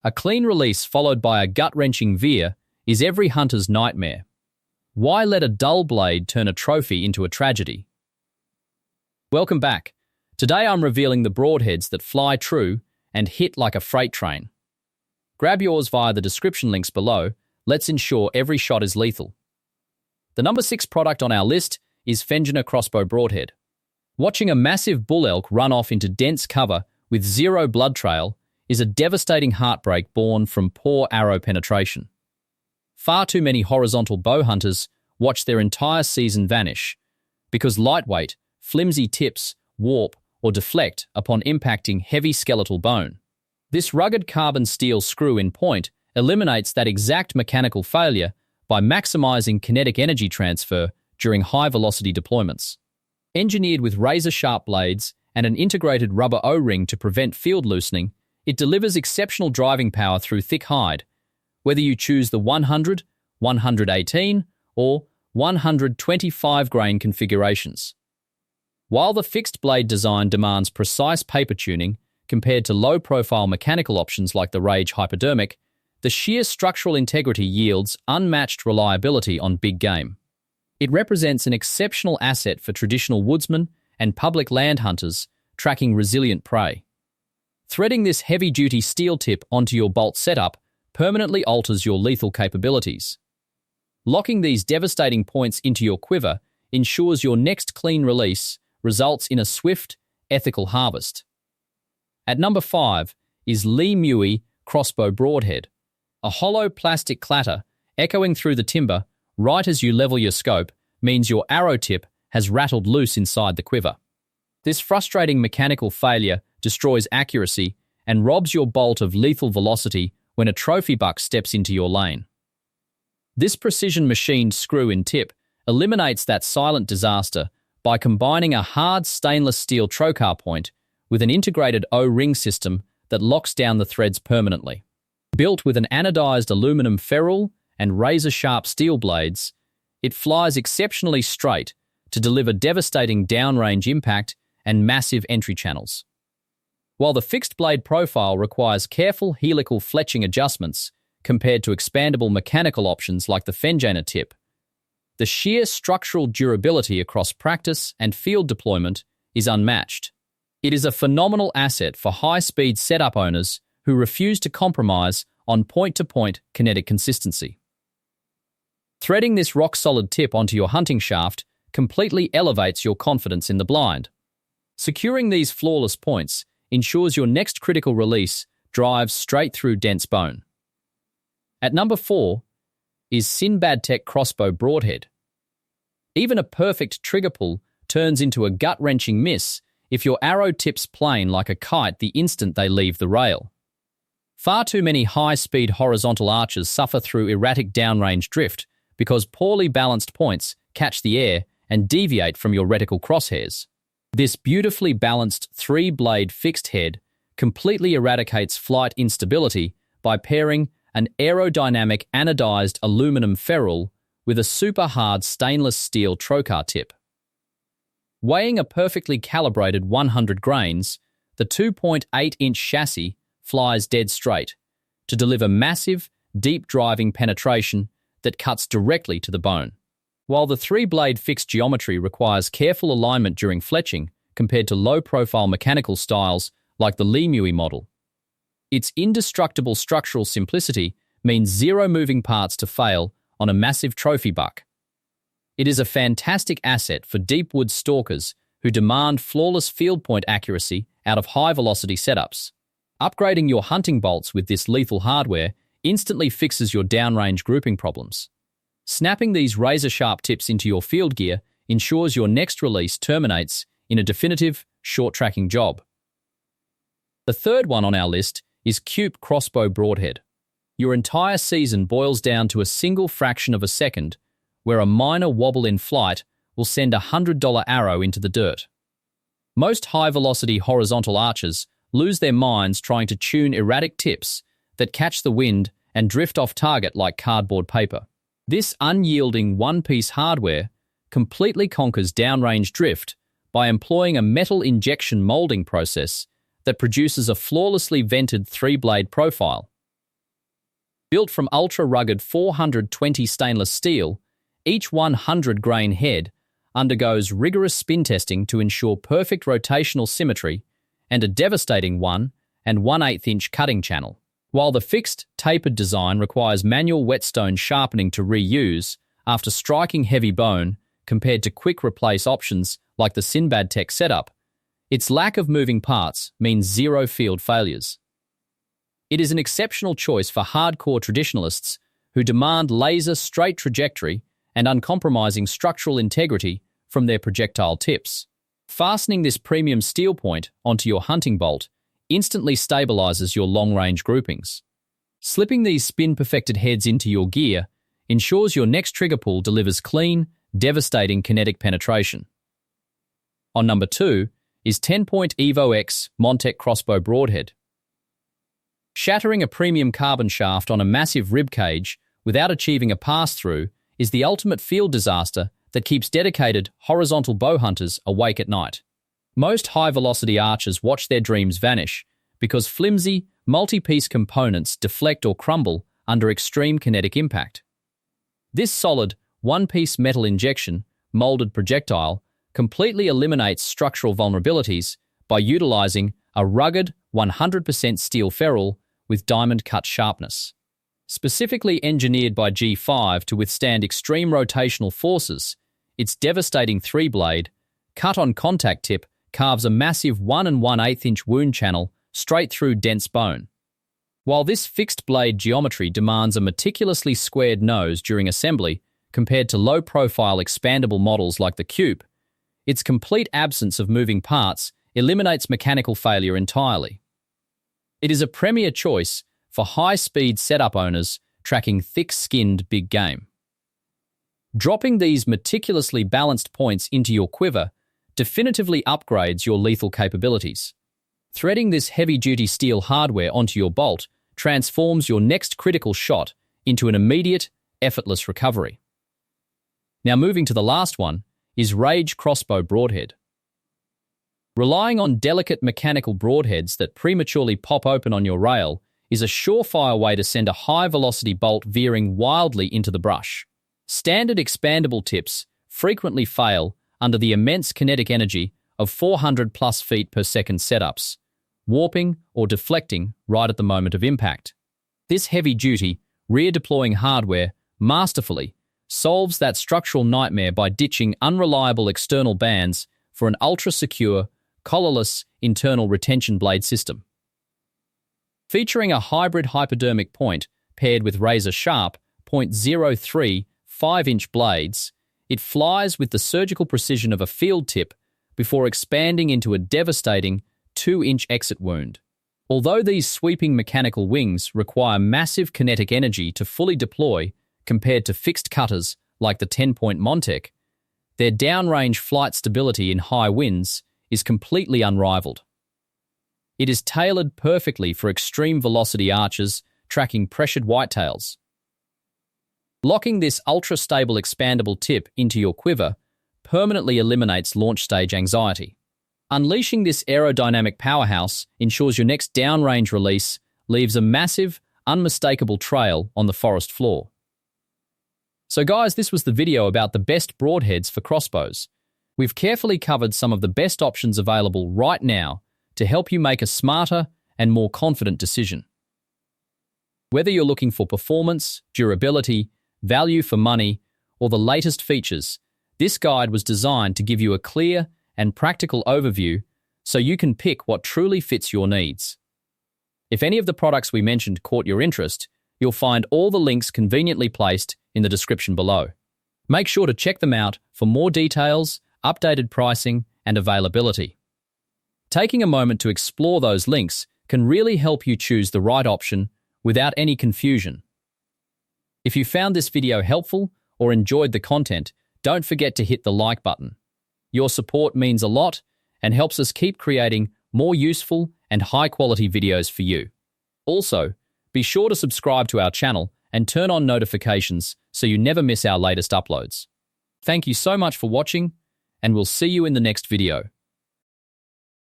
A clean release followed by a gut-wrenching veer is every hunter's nightmare. Why let a dull blade turn a trophy into a tragedy? Welcome back. Today I'm revealing the broadheads that fly true and hit like a freight train. Grab yours via the description links below. Let's ensure every shot is lethal. The number 6 product on our list is FENJANER crossbow broadhead. Watching a massive bull elk run off into dense cover with zero blood trail is a devastating heartbreak born from poor arrow penetration. Far too many horizontal bow hunters watch their entire season vanish because lightweight, flimsy tips warp or deflect upon impacting heavy skeletal bone. This rugged carbon steel screw in point eliminates that exact mechanical failure by maximizing kinetic energy transfer during high-velocity deployments. Engineered with razor-sharp blades and an integrated rubber O-ring to prevent field loosening, it delivers exceptional driving power through thick hide, whether you choose the 100, 118, or 125 grain configurations. While the fixed blade design demands precise paper tuning compared to low-profile mechanical options like the Rage Hypodermic, the sheer structural integrity yields unmatched reliability on big game. It represents an exceptional asset for traditional woodsmen and public land hunters tracking resilient prey. Threading this heavy-duty steel tip onto your bolt setup permanently alters your lethal capabilities. Locking these devastating points into your quiver ensures your next clean release results in a swift, ethical harvest. At number 5 is LeeMui crossbow broadhead. A hollow plastic clatter echoing through the timber right as you level your scope means your arrow tip has rattled loose inside the quiver. This frustrating mechanical failure destroys accuracy and robs your bolt of lethal velocity when a trophy buck steps into your lane. This precision-machined screw-in tip eliminates that silent disaster by combining a hard stainless steel trocar point with an integrated O-ring system that locks down the threads permanently. Built with an anodized aluminum ferrule and razor-sharp steel blades, it flies exceptionally straight to deliver devastating downrange impact and massive entry channels. While the fixed blade profile requires careful helical fletching adjustments compared to expandable mechanical options like the FENJANER tip, the sheer structural durability across practice and field deployment is unmatched. It is a phenomenal asset for high-speed setup owners who refuse to compromise on point-to-point kinetic consistency. Threading this rock-solid tip onto your hunting shaft completely elevates your confidence in the blind. Securing these flawless points ensures your next critical release drives straight through dense bone. At number 4 is Sinbadteck crossbow broadhead. Even a perfect trigger pull turns into a gut-wrenching miss if your arrow tips plane like a kite the instant they leave the rail. Far too many high-speed horizontal archers suffer through erratic downrange drift because poorly balanced points catch the air and deviate from your reticle crosshairs. This beautifully balanced 3-blade fixed head completely eradicates flight instability by pairing an aerodynamic anodized aluminum ferrule with a super-hard stainless steel trocar tip. Weighing a perfectly calibrated 100 grains, the 2.8-inch chassis flies dead straight to deliver massive, deep-driving penetration that cuts directly to the bone. While the 3-blade fixed geometry requires careful alignment during fletching compared to low-profile mechanical styles like the LeeMui model, its indestructible structural simplicity means zero moving parts to fail on a massive trophy buck. It is a fantastic asset for deep wood stalkers who demand flawless field point accuracy out of high-velocity setups. Upgrading your hunting bolts with this lethal hardware instantly fixes your downrange grouping problems. Snapping these razor-sharp tips into your field gear ensures your next release terminates in a definitive, short-tracking job. The third one on our list is KEAUP crossbow broadhead. Your entire season boils down to a single fraction of a second where a minor wobble in flight will send a $100 arrow into the dirt. Most high-velocity horizontal archers lose their minds trying to tune erratic tips that catch the wind and drift off target like cardboard paper. This unyielding one-piece hardware completely conquers downrange drift by employing a metal injection molding process that produces a flawlessly vented 3-blade profile. Built from ultra-rugged 420 stainless steel, each 100-grain head undergoes rigorous spin testing to ensure perfect rotational symmetry and a devastating 1 1/8-inch cutting channel. While the fixed, tapered design requires manual whetstone sharpening to reuse after striking heavy bone compared to quick-replace options like the Sinbadteck setup, its lack of moving parts means zero field failures. It is an exceptional choice for hardcore traditionalists who demand laser straight trajectory and uncompromising structural integrity from their projectile tips. Fastening this premium steel point onto your hunting bolt instantly stabilizes your long-range groupings. Slipping these spin-perfected heads into your gear ensures your next trigger pull delivers clean, devastating kinetic penetration. On number 2 is TenPoint EVO-X Montec crossbow broadhead. Shattering a premium carbon shaft on a massive rib cage without achieving a pass-through is the ultimate field disaster that keeps dedicated horizontal bow hunters awake at night. Most high-velocity archers watch their dreams vanish because flimsy, multi-piece components deflect or crumble under extreme kinetic impact. This solid, one-piece metal injection, molded projectile, completely eliminates structural vulnerabilities by utilizing a rugged 100% steel ferrule with diamond-cut sharpness. Specifically engineered by G5 to withstand extreme rotational forces, its devastating 3-blade, cut-on-contact tip carves a massive 1 1/8-inch wound channel straight through dense bone. While this fixed blade geometry demands a meticulously squared nose during assembly compared to low-profile expandable models like the KEAUP, its complete absence of moving parts eliminates mechanical failure entirely. It is a premier choice for high-speed setup owners tracking thick-skinned big game. Dropping these meticulously balanced points into your quiver definitively upgrades your lethal capabilities. Threading this heavy-duty steel hardware onto your bolt transforms your next critical shot into an immediate, effortless recovery. Now moving to the last one is Rage Crossbow Broadhead. Relying on delicate mechanical broadheads that prematurely pop open on your rail is a surefire way to send a high-velocity bolt veering wildly into the brush. Standard expandable tips frequently fail under the immense kinetic energy of 400+ feet per second setups, warping or deflecting right at the moment of impact. This heavy-duty, rear-deploying hardware masterfully solves that structural nightmare by ditching unreliable external bands for an ultra-secure, collarless internal retention blade system. Featuring a hybrid hypodermic point paired with razor-sharp .03 5-inch blades, it flies with the surgical precision of a field tip before expanding into a devastating 2-inch exit wound. Although these sweeping mechanical wings require massive kinetic energy to fully deploy compared to fixed cutters like the TenPoint Montec, their downrange flight stability in high winds is completely unrivaled. It is tailored perfectly for extreme velocity archers tracking pressured whitetails. Locking this ultra-stable expandable tip into your quiver permanently eliminates launch stage anxiety. Unleashing this aerodynamic powerhouse ensures your next downrange release leaves a massive, unmistakable trail on the forest floor. So guys, this was the video about the best broadheads for crossbows. We've carefully covered some of the best options available right now to help you make a smarter and more confident decision. Whether you're looking for performance, durability, value for money, or the latest features, this guide was designed to give you a clear and practical overview so you can pick what truly fits your needs. If any of the products we mentioned caught your interest, you'll find all the links conveniently placed in the description below. Make sure to check them out for more details, updated pricing, and availability. Taking a moment to explore those links can really help you choose the right option without any confusion. If you found this video helpful or enjoyed the content, don't forget to hit the like button. Your support means a lot and helps us keep creating more useful and high-quality videos for you. Also, be sure to subscribe to our channel and turn on notifications so you never miss our latest uploads. Thank you so much for watching, and we'll see you in the next video.